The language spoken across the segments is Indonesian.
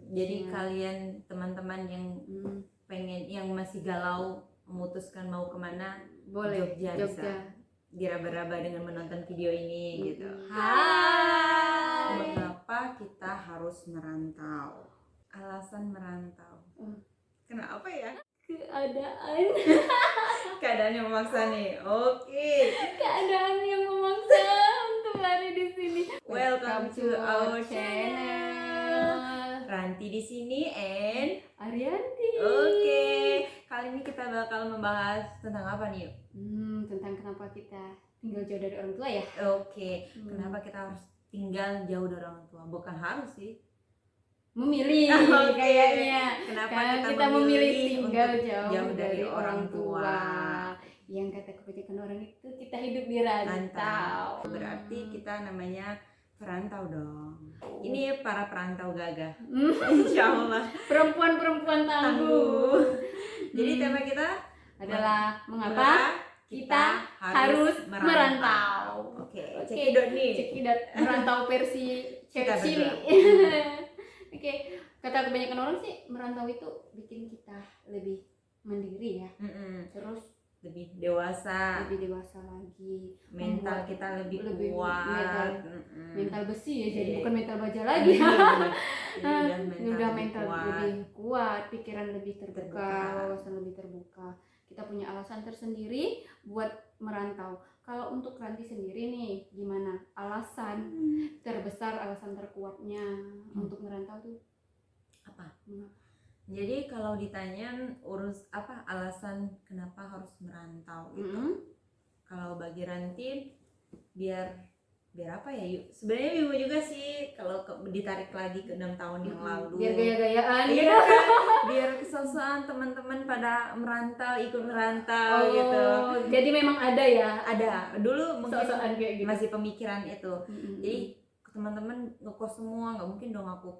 Jadi kalian teman-teman yang pengen, yang masih galau memutuskan mau kemana, boleh Jogja. Bisa diraba-raba dengan menonton video ini gitu. Hai. Mengapa kita harus merantau? Alasan merantau. Kenapa ya? Keadaan yang memaksa nih. Oke. Keadaan yang memaksa untuk lari di sini. Welcome to our channel. Ranti di sini and Arianti. Oke. Kali ini kita bakal membahas tentang apa nih, Yuk? Tentang kenapa kita tinggal jauh dari orang tua ya. Oke. Kenapa kita harus tinggal jauh dari orang tua? Bukan harus sih. Memilih kayaknya. Kenapa kita memilih tinggal untuk jauh dari orang tua. Yang kata kebanyakan orang itu kita hidup di rantau. Berarti kita namanya perantau dong. Ini para perantau gagah. Insya Allah. Perempuan-perempuan tangguh. Jadi tema kita adalah mengapa kita harus merantau. Oke. Cekidot nih. Cekidot merantau versi cewek cilik. Oke, kata kebanyakan orang sih merantau itu bikin kita lebih mandiri ya. Terus lebih dewasa lagi, mental kita lebih kuat, mental besi ya, jadi bukan mental baja lagi. Udah mental lebih kuat, pikiran lebih terbuka, wawasan lebih terbuka. Kita punya alasan tersendiri buat merantau. Kalau untuk Ranti sendiri nih, gimana alasan terbesar, alasan terkuatnya untuk merantau tuh apa? Jadi kalau ditanya apa alasan kenapa harus merantau itu, kalau bagi Ranti biar apa ya, Yuk? Sebenarnya Yuk juga sih kalau ditarik lagi ke 6 tahun yang lalu. Biar gaya-gayaan gitu kan. Biar kesosokan teman-teman pada merantau, ikut merantau gitu. Jadi memang ada ya? Ada. Dulu mungkin kayak gitu. Masih pemikiran itu. Jadi teman-teman ngekos semua, nggak mungkin dong aku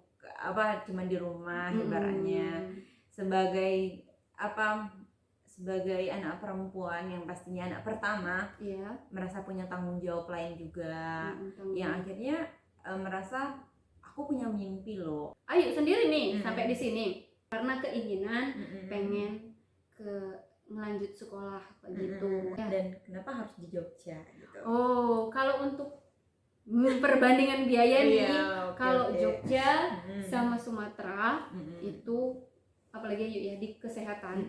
cuma di rumah ibaratnya. Sebagai anak perempuan yang pastinya anak pertama, merasa punya tanggung jawab lain juga, yang akhirnya merasa aku punya mimpi loh. Ayo sendiri nih sampai di sini karena keinginan pengen ngelanjut sekolah gitu. Dan kenapa harus di Jogja gitu? Kalau untuk perbandingan biaya nih, kalau Jogja sama Sumatera itu, apalagi ya di kesehatan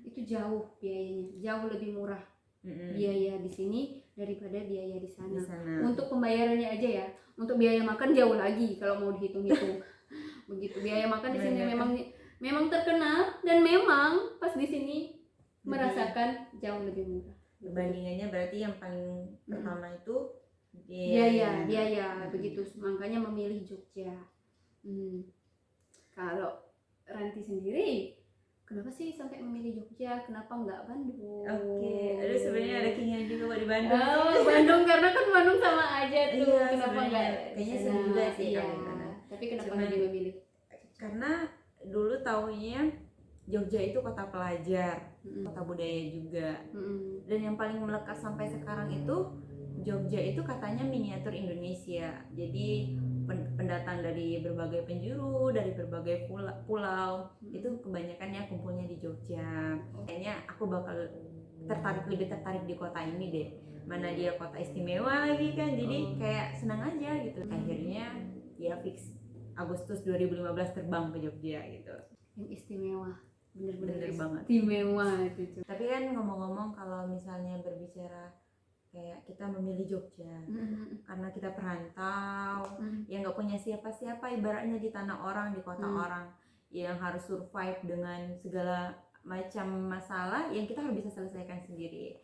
itu jauh biayanya, jauh lebih murah biaya di sini daripada biaya di sana. Untuk pembayarannya aja ya, untuk biaya makan jauh lagi kalau mau dihitung-hitung. Begitu biaya makan di sini memang terkenal, dan memang pas di sini merasakan jauh lebih murah. Perbandingannya berarti yang paling pertama itu biaya begitu, makanya memilih Jogja. Kalau Ranti sendiri kenapa sih sampai memilih Jogja? Kenapa enggak Bandung? Aduh, sebenarnya ada keinginan juga buat di Bandung. Bandung karena kan Bandung sama aja tuh. Kenapa enggak? Kayaknya seru juga sih. Tapi kenapa lebih memilih? Karena dulu taunya Jogja itu kota pelajar, kota budaya juga. Dan yang paling melekat sampai sekarang itu Jogja itu katanya miniatur Indonesia. Jadi pendatang dari berbagai penjuru, dari berbagai pulau itu kebanyakannya kumpulnya di Jogja. Kayaknya aku bakal lebih tertarik di kota ini deh. Mana dia kota istimewa lagi kan, jadi kayak senang aja gitu. Akhirnya ya fix Agustus 2015 terbang ke Jogja gitu. Yang istimewa, bener-bener banget. Istimewa gitu. Tapi kan ngomong-ngomong, kalau misalnya berbicara kayak kita memilih Jogja karena kita perantau, yang nggak punya siapa-siapa ibaratnya di tanah orang, di kota orang, yang harus survive dengan segala macam masalah yang kita harus bisa selesaikan sendiri.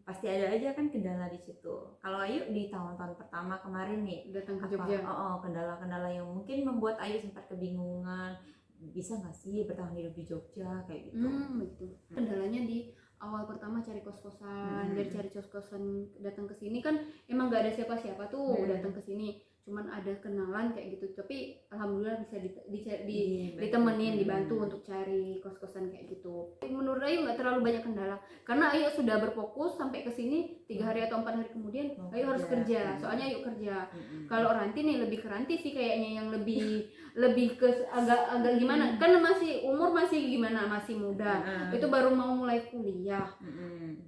Pasti ada aja kan kendala di situ. Kalau Ayu di tahun-tahun pertama kemarin nih datang ke Jogja, kendala-kendala yang mungkin membuat Ayu sempat kebingungan, bisa nggak sih bertahan hidup di Jogja kayak gitu. Betul. Kendalanya di awal pertama cari kos-kosan. Dari cari kos-kosan datang ke sini kan emang nggak ada siapa-siapa tuh. Datang ke sini cuman ada kenalan kayak gitu, tapi alhamdulillah bisa Iya, ditemenin, betul. dibantu untuk cari kos-kosan kayak gitu. Menurut Ayu nggak terlalu banyak kendala karena Ayu sudah berfokus sampai ke sini 3 hari atau 4 hari kemudian Ayu harus kerja, soalnya Ayu kerja. Kalau Ranti nih lebih ke Ranti sih kayaknya, yang lebih ke agak gimana, kan masih umur masih gimana, masih muda, itu baru mau mulai kuliah,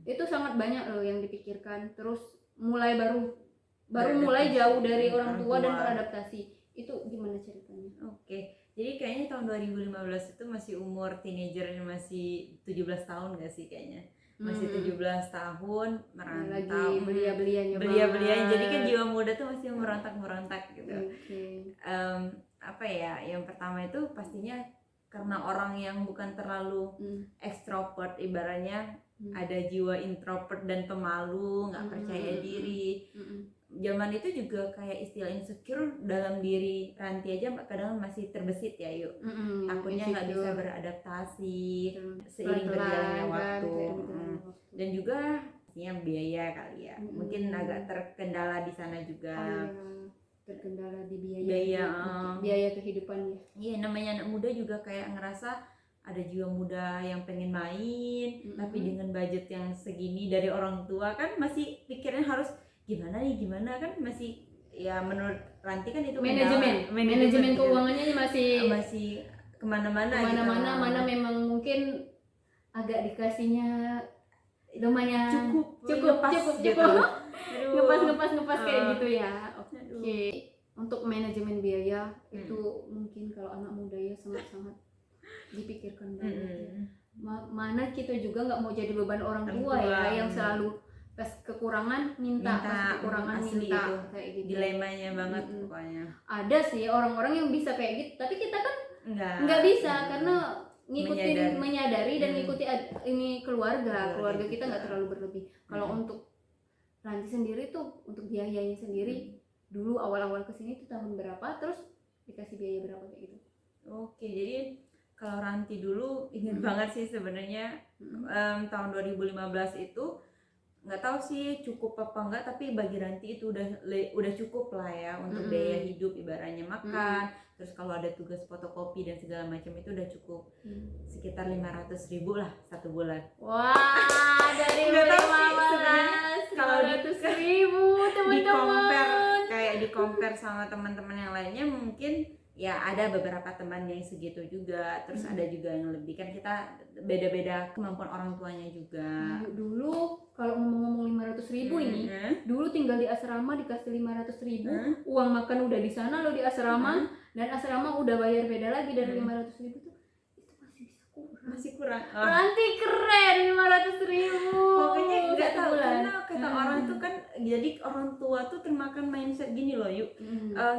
itu sangat banyak loh yang dipikirkan, terus baru mulai jauh dari orang tua dan beradaptasi. Itu gimana ceritanya? Oke, jadi kayaknya tahun 2015 itu masih umur teenager, masih 17 tahun gak sih kayaknya? Masih 17 tahun merantau, lagi belia-belianya jadi kan jiwa muda tuh masih merontak-merontak gitu. Apa ya, yang pertama itu pastinya karena orang yang bukan terlalu ekstrovert, ibaratnya ada jiwa introvert dan pemalu, nggak percaya diri. Zaman itu juga kayak istilah insecure dalam diri Ranti aja kadang masih terbesit ya, yuk. Takutnya nggak bisa beradaptasi seiring berjalannya waktu. Dan juga pastinya biaya kali ya, mungkin agak terkendala di sana juga. Terkendala di biaya kehidupannya. Iya, namanya anak muda juga kayak ngerasa ada jiwa muda yang pengen main, tapi dengan budget yang segini dari orang tua kan masih pikirnya harus gimana kan, masih ya menurut Ranti kan itu manajemen keuangannya masih kemana-mana gitu. Mana memang mungkin agak dikasihnya lumayan cukup ngepas kayak gitu ya. Oke. Untuk manajemen biaya itu mungkin kalau anak muda ya sangat dipikirkan banget ya. Mana kita juga nggak mau jadi beban orang tua ya, yang selalu pas kekurangan minta asli minta itu kayak gitu. Dilemanya banget pokoknya. Ada sih orang-orang yang bisa kayak gitu, tapi kita kan nggak bisa karena menyadari dan ngikuti ini keluarga kita nggak terlalu berlebih. Kalau untuk Ranti sendiri tuh untuk biayanya sendiri dulu awal-awal kesini tuh tahun berapa, terus dikasih biaya berapa kayak gitu? Oke, jadi kalau Ranti dulu ingat banget sih sebenarnya tahun 2015 itu nggak tahu sih cukup apa enggak, tapi bagi Ranti itu udah cukup lah ya untuk biaya hidup, ibaratnya makan, terus kalau ada tugas fotokopi dan segala macam itu udah cukup sekitar 500.000 lah satu bulan. Wah, dari 15 kalau 500.000 teman-teman. Di compare sama teman-teman yang lainnya mungkin ya ada beberapa teman yang segitu juga, terus ada juga yang lebih, kan kita beda-beda kemampuan orang tuanya juga. Dulu kalau ngomong 500.000 ini, dulu tinggal di asrama dikasih 500.000, uang makan udah di sana lo di asrama, dan asrama udah bayar beda lagi dari 500.000 tuh, itu masih kurang. Nanti keren 500.000. Pokoknya nggak tahu karena kata orang tuh kan, jadi orang tua tuh termakan mindset gini loh, yuk.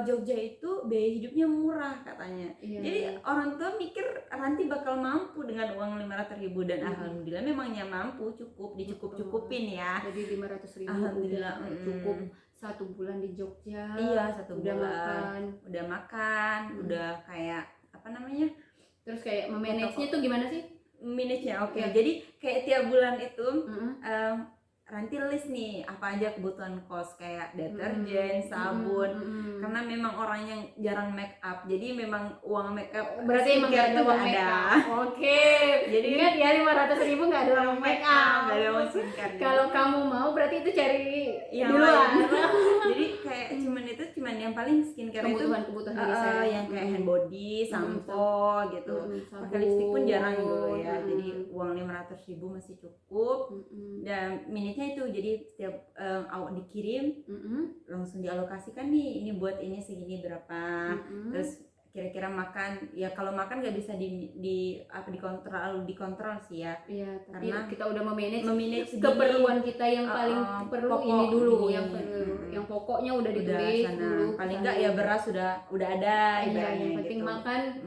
Jogja itu biaya hidupnya murah katanya. Jadi orang tua mikir Ranti bakal mampu dengan uang 500.000, dan alhamdulillah memangnya mampu, dicukup-cukupin ya. Jadi 500.000 alhamdulillah cukup 1 bulan di Jogja. Iya, 1 bulan. Udah makan, udah kayak apa namanya? Terus kayak memanage-nya tuh gimana sih? Manage-nya oke. Jadi kayak tiap bulan itu Ranti list nih apa aja kebutuhan kos, kayak deterjen, sabun, karena memang orang yang jarang make up, jadi memang uang make up berarti emang gak ada uang make up. Oke. Jadi ingat ya 500.000 gak ada uang make up. Gak ada uang skincare. Kalau kamu mau berarti itu cari yang di luar. Jadi kayak cuman yang paling skincare kebutuhan biasa yang kayak hand body, sampo gitu. Pakai lipstick pun jarang dulu ya. Jadi uang 500.000 masih cukup. Dan minitnya itu, jadi setiap awak dikirim langsung dialokasikan nih, ini buat ini segini berapa. Terus kira-kira makan, ya kalau makan nggak bisa dikontrol sih ya. Iya, tapi karena kita udah memanage keperluan kita yang paling perlu ini dulu, yang pokoknya udah ditulis dulu. Paling nggak ya beras udah ada, yang penting gitu.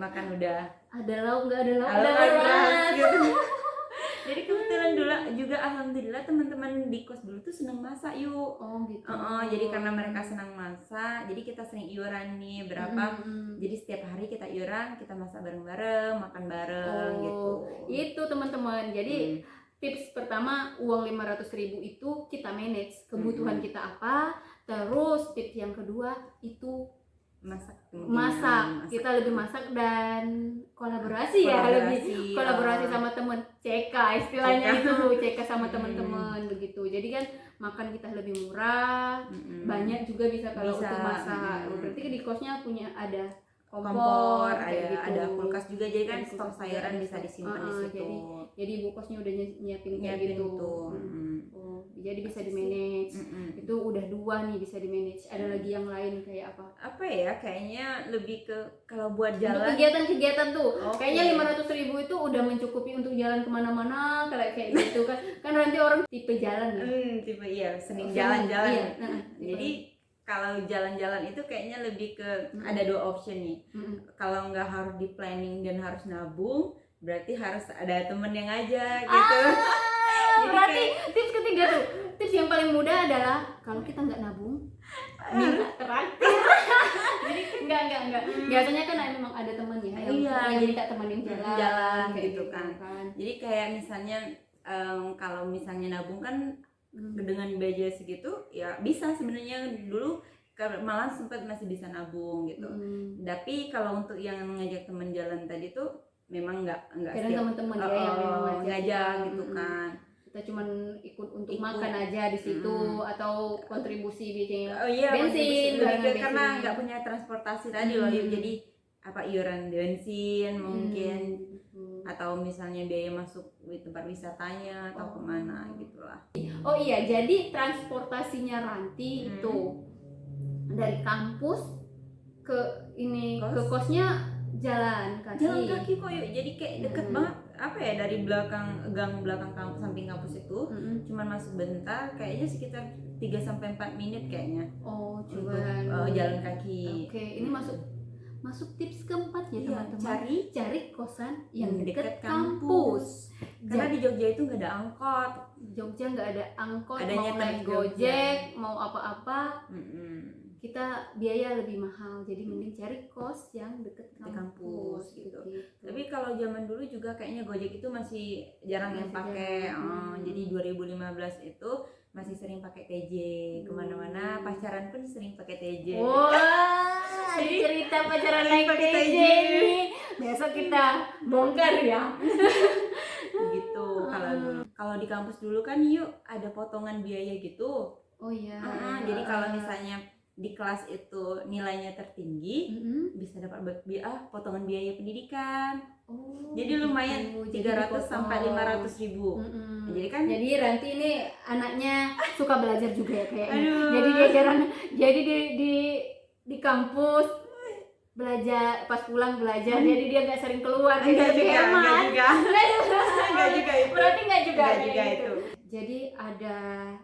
makan udah ada lauk, nggak ada lauk ada beras gitu. Jadi kebetulan dulu juga alhamdulillah teman-teman di kos dulu tuh senang masak, yuk. Gitu. Jadi karena mereka senang masak, jadi kita sering iuran nih berapa. Jadi setiap hari kita iuran, kita masak bareng-bareng, makan bareng gitu. Itu teman-teman. Jadi tips pertama, uang 500.000 itu kita manage kebutuhan kita apa, Terus tips yang kedua itu masak. Kita lebih masak dan kolaborasi lebih kolaborasi sama temen, CK istilahnya itu, CK sama teman-teman begitu. Jadi kan makan kita lebih murah, banyak juga bisa kalau untuk masak. Berarti di kosnya punya ada kompor ada kulkas juga, jadi kan stok sayuran bisa disimpan di situ. Jadi ibu kosnya udah nyiapin kayak gitu. Jadi bisa di manage. Itu udah 2 nih bisa di manage. Ada lagi yang lain kayak apa ya, kayaknya lebih ke kalau buat jalan untuk kegiatan-kegiatan tuh kayaknya 500.000 itu udah mencukupi untuk jalan kemana-mana kayak gitu kan. Kan nanti orang tipe jalan ya, tipe sering jalan-jalan. Jadi kalau jalan-jalan itu kayaknya lebih ke ada 2 option nih. Kalau nggak harus di planning dan harus nabung, berarti harus ada temen yang ngajak gitu. Jadi berarti tips ketiga tuh, tips yang paling mudah adalah kalau kita nggak nabung, minta traktir. Jadi enggak. Biasanya kan memang ada teman ya, yang minta teman yang jalan gitu kan. Jadi kayak misalnya kalau misalnya nabung kan dengan budget segitu ya bisa sebenarnya, dulu malah sempat masih bisa nabung gitu. Tapi kalau untuk yang ngajak teman jalan tadi tuh memang nggak setiap teman-teman yang memang ngajak gitu kan. Kita cuman ikut untuk makan aja di situ atau kontribusi biasanya bensin karena nggak punya transportasi tadi loh. Jadi iuran bensin mungkin atau misalnya biaya masuk di tempat wisatanya atau kemana gitulah. Jadi transportasinya Ranti itu dari kampus ke kosnya jalan kaki kok yuk. Jadi kayak deket banget dari gang belakang kampus, samping kampus itu cuman masuk bentar, kayaknya sekitar 3-4 menit kayaknya jalan kaki. Ini masuk tips keempat ya teman-teman, cari kosan yang dekat kampus. Karena di Jogja itu nggak ada angkot. Nggak ada angkot, adanya mau naik Gojek mau apa-apa kita biaya lebih mahal, jadi mending cari kos yang deket kampus gitu. Tapi kalau zaman dulu juga kayaknya Gojek itu masih jarang yang pakai. Jadi 2015 itu masih sering pakai TJ kemana-mana, pacaran pun sering pakai TJ. Ada cerita pacaran naik TJ nih, besok kita bongkar ya. Gitu. Kalau di kampus dulu kan ada potongan biaya gitu. Jadi kalau misalnya di kelas itu nilainya tertinggi, bisa dapat potongan biaya pendidikan. Jadi lumayan 300 sampai 500 ribu. Jadi Ranti ini anaknya suka belajar juga ya kayaknya. Jadi dia jarang, jadi di kampus belajar, pas pulang belajar, jadi dia nggak sering keluar. Enggak juga Berarti nggak juga itu. Jadi ada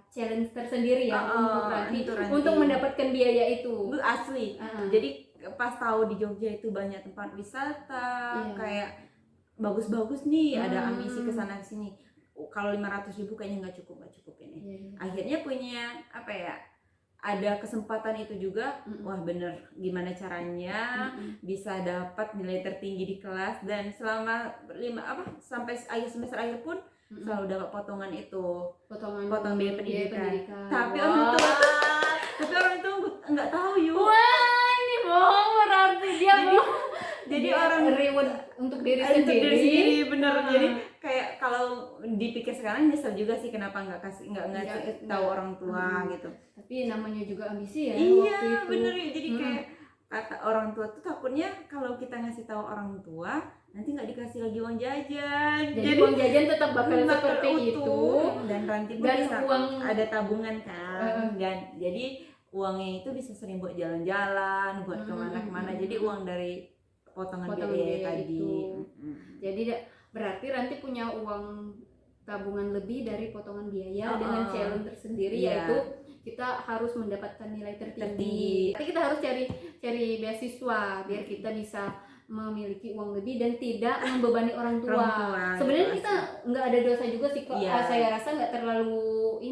challenge tersendiri ya untuk Ranti untuk mendapatkan biaya itu. Asli. Jadi pas tahu di Jogja itu banyak tempat wisata kayak bagus-bagus nih, ada ambisi ke sana sini. Kalau 500 ribu kayaknya nggak cukup ini. Akhirnya punya ada kesempatan itu juga. Wah bener, gimana caranya bisa dapat nilai tertinggi di kelas, dan selama sampai semester akhir pun selalu dapat potongan potong biaya pendidikan. Tapi orang tua nggak tahu Wah, ini bohong berarti dia bohong. Jadi orang reward untuk diri sendiri. Bener. Jadi kayak kalau dipikir sekarang nyesel juga sih kenapa nggak tahu orang tua gitu. Tapi namanya juga ambisi ya. Waktu itu. Bener. Jadi kayak kata orang tua tuh takutnya kalau kita ngasih tahu orang tua nanti nggak dikasih lagi uang jajan. Jadi uang jajan tetap bakal seperti itu. Dan Ranti pun bisa ada tabungan kan. Dan jadi uangnya itu bisa sering buat jalan-jalan, buat kemana-kemana. Jadi uang dari potongan biaya tadi. Jadi berarti Ranti punya uang tabungan lebih dari potongan biaya dengan challenge tersendiri, yaitu kita harus mendapatkan nilai tertinggi. Tapi kita harus cari beasiswa biar kita bisa memiliki uang lebih dan tidak membebani orang tua. Sebenarnya kita nggak ada dosa juga sih kok. Saya rasa nggak terlalu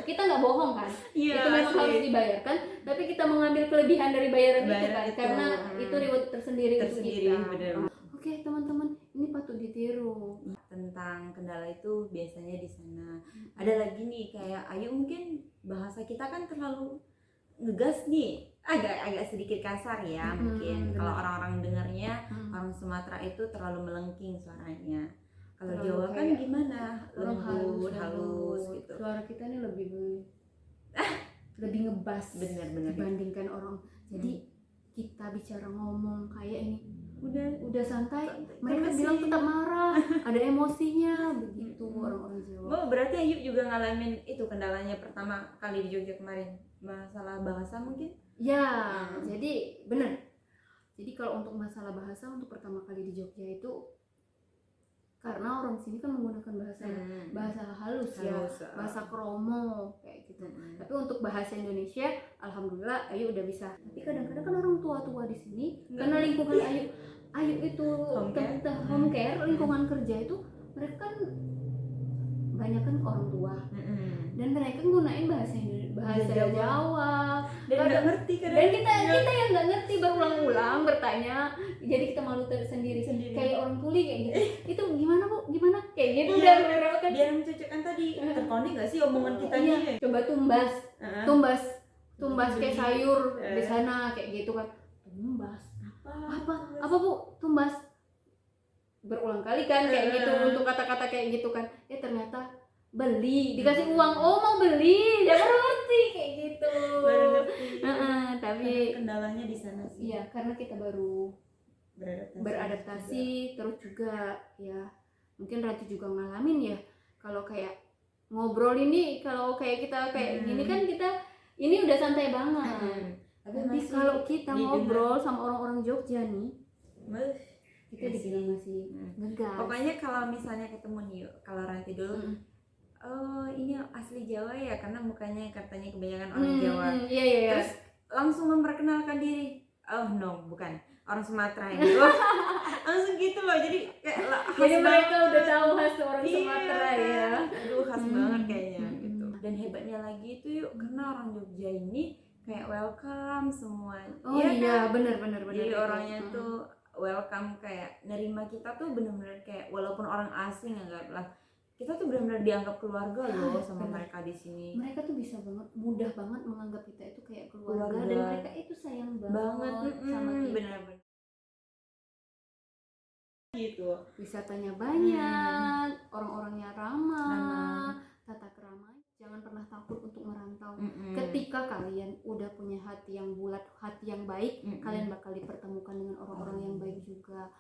kita nggak bohong kan. Itu memang harus dibayarkan, tapi kita mengambil kelebihan dari bayaran itu kan, karena itu reward tersendiri untuk kita. Oke, teman-teman, ini patut ditiru. Tentang kendala itu biasanya di sana. Ada lagi nih kayak Ayu, mungkin bahasa kita kan terlalu ngegas nih, agak sedikit kasar ya mungkin. Kalau benar. orang-orang dengarnya orang Sumatera itu terlalu melengking suaranya. Kalau Terlalu Jawa kan kayak gimana? orang Lembut, halus lembut. gitu. Suara kita ini lebih ngebas Bener. dibandingkan orang. Jadi kita bicara ngomong kayak ini udah santai. Mereka bilang tetap marah, ada emosinya begitu orang-orang Jawa. Oh, berarti Ayu juga ngalamin itu kendalanya pertama kali di Jogja kemarin, masalah bahasa mungkin? Ya, jadi benar. Jadi kalau untuk masalah bahasa untuk pertama kali di Jogja itu karena orang sini kan menggunakan bahasa halus ya, bahasa kromo kayak gitu. Tapi untuk bahasa Indonesia, alhamdulillah Ayu udah bisa. Tapi kadang-kadang kan orang tua-tua di sini karena lingkungan Ayu itu home care, lingkungan kerja itu mereka kan banyak kan orang tua dan mereka gunain bahasa Jawa dan nggak ngerti kadang. Dan kita yang nggak ngerti berulang-ulang bertanya, jadi kita malu sendiri. Kayak orang tuli kayak gitu. Itu gimana Bu? Gimana? Kayak gitu udah beberapa kan. Biar mencocokkan tadi terkonek nggak sih omongan kita nih? Coba tumbas kayak sayur di sana kayak gitu kan. Tumbas apa Bu? Tumbas berulang kali kan kayak gitu untuk kata-kata kayak gitu kan. Ternyata beli, dikasih uang, oh mau beli, dia baru ngerti kayak gitu. Tapi kendalanya di sana sih. Iya, karena kita baru beradaptasi terus juga ya mungkin Ratu juga ngalamin ya kalau kayak ngobrol ini, kalau kayak kita kayak gini kan kita ini udah santai banget. Tapi kalau kita ngobrol sama orang-orang Jogja nih, kita dibilang masih ngegas. Pokoknya kalau misalnya ketemu nih, kalau Ranti dulu ini asli Jawa ya, karena mukanya katanya kebanyakan orang Jawa. Iya. Terus langsung memperkenalkan diri. Oh no, bukan orang Sumatera gitu. Langsung gitu loh, jadi kayak jadi mereka udah tahu khas orang Sumatera ya. Aduh, khas banget kayaknya gitu. Dan hebatnya lagi itu yuk, karena orang Jogja ini kayak welcome semua. Oh iya, benar. Jadi orangnya tuh welcome, kayak nerima kita tuh bener-bener kayak walaupun orang asing anggaplah, kita tuh benar-benar dianggap keluarga loh sama mereka di sini. Mereka tuh bisa mudah banget menganggap kita itu kayak keluarga. Dan mereka itu sayang banget sama kita. Benar-benar gitu. Wisatanya banyak, orang-orangnya ramah, tata kerama. Jangan pernah takut untuk merantau. Ketika kalian udah punya hati yang bulat, hati yang baik, kalian bakal dipertemukan dengan orang-orang yang baik juga.